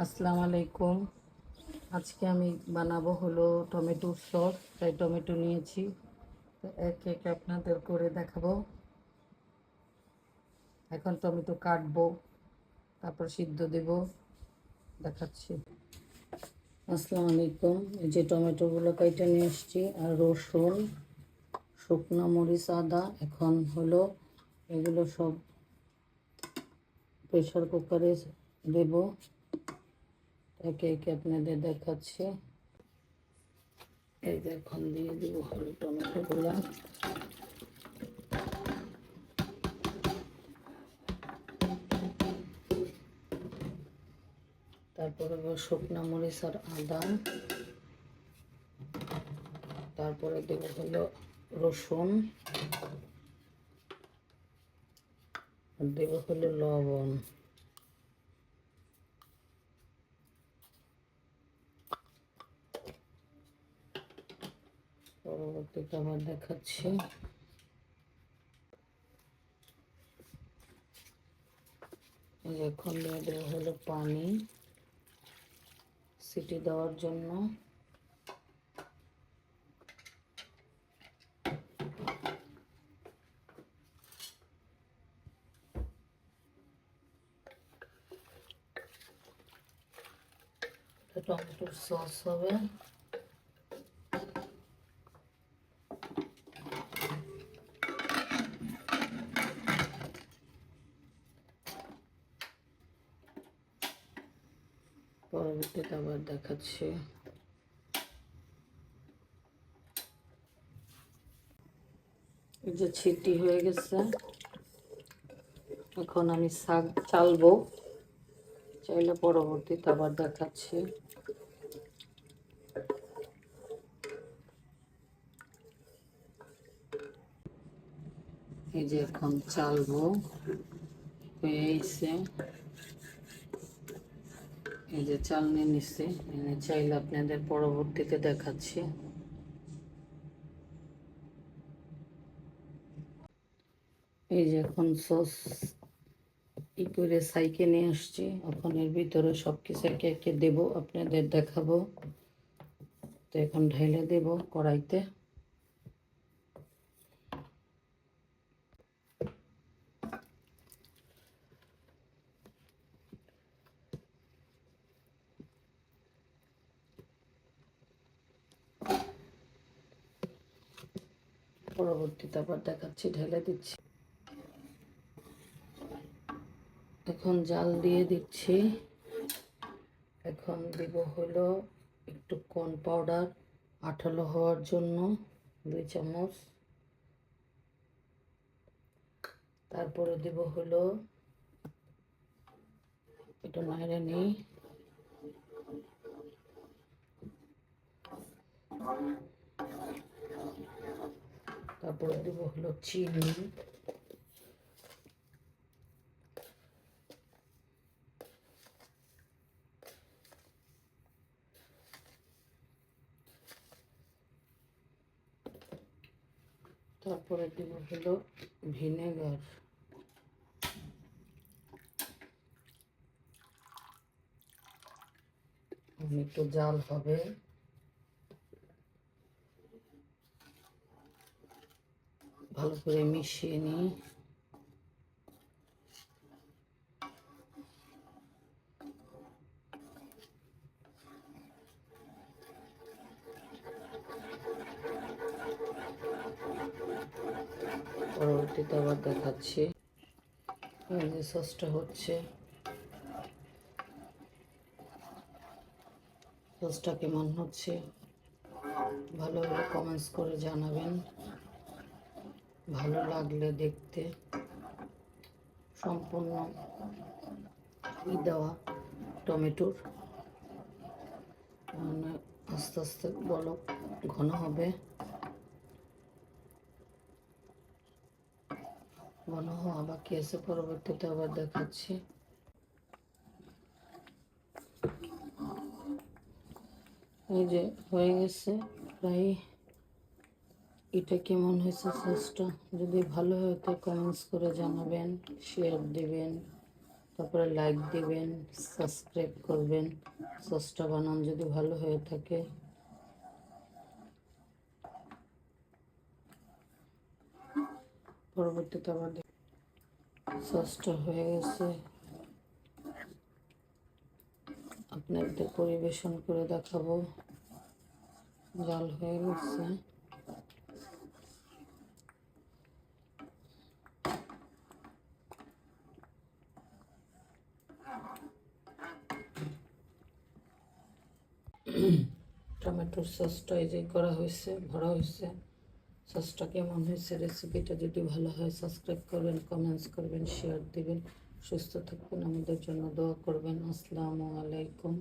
আসসালামু আলাইকুম। আজকে আমি বানাবো হলো টমেটোর সস। তাই টমেটো নিয়েছি, তো এক এক আপনাদের করে দেখাবো। এখন টমেটো কাটবো, তারপর সিদ্ধ দেব, দেখাচ্ছি। আসসালামু আলাইকুম। এই যে টমেটোগুলো কেটে নিয়ে এসছি, আর রসুন, শুকনো মরিচ, আদা। এখন হলো এগুলো সব প্রেশার কুকারে দেব, একে একে আপনাদের দেখাচ্ছি। এই যে এখন দিয়ে দেবো হলো টমেটোগুলো। তারপরে শুকনো মরিচ আর আদা। তারপরে দেবো হলো রসুন, আর দেবো হলো লবণ। পরবর্তীতে আবার দেখাচ্ছি। এখন দিয়ে দেবো হলো পানি সিটি দেওয়ার জন্য। টমেটোর সস হবে। পরবর্তীতে আবার দেখাচ্ছি। এই যে ছিটি হয়ে গেছে, এখন আমি শাক চালবো, চাইলে পরবর্তীতে আবার দেখাচ্ছি। এই যে এখন চালবো হয়ে এসে, এই যে চালনি নিচ্ছে, চাইলে আপনাদের পরবর্তীতে দেখাচ্ছি। এই যে এখন সস করে সাইকে নিয়ে আসছি, এখন এর ভিতরে সব কিছু একে একে দেবো, আপনাদের দেখাবো। তো এখন ঢেলে দেব কড়াইতে। পরবর্তীতে আবার দেখাচ্ছি, ঢেলে দিচ্ছি। এখন জাল দিয়ে দিচ্ছি। এখন দিব হলো একটু কর্ন পাউডার আঠালো হওয়ার জন্য 2 চামচ। তারপরে দিব হলো একটু নাড়ে নিই, তারপরে দিব হলো চিনি। তারপরে দিব হলো ভিনেগার। একটু জাল হবে, ভালো করে মিশিয়ে নিই। পরবর্তীতে আবার দেখাচ্ছি। এই যে সসটা হচ্ছে, সসটা কেমন হচ্ছে ভালোভাবে কমেন্টস করে জানাবেন। ভালো লাগলে দেখতে সম্পূর্ণ দেওয়া টমেটোর, মানে আস্তে আস্তে বলক ঘন হবে। ঘন হওয়া বাকি আছে, পরবর্তীতে আবার দেখাচ্ছি। এই যে হয়ে গেছে প্রায়। এটা কেমন হয়েছে সসটা, যদি ভালো হয় তো কমেন্টস করে জানাবেন, শেয়ার দিবেন। তো তারপরে লাইক দিবেন, সাবস্ক্রাইব করবেন সসটা বানান যদি ভালো হয়ে থাকে। পরবর্তীতে আবার সসটা হয়ে গেছে, আপনাদের পরিবেশন করে দেখাবো। জাল হয়ে গেছে। টমেটোর সসটা এই যে করা হয়েছে, ভরা হয়েছে। সসটা কেমন হয়েছে, রেসিপিটা যদি ভালো হয় সাবস্ক্রাইব করবেন, কমেন্টস করবেন, শেয়ার দিবেন। সুস্থ থাকবেন, আমাদের জন্য দোয়া করবেন। আসসালামু আলাইকুম।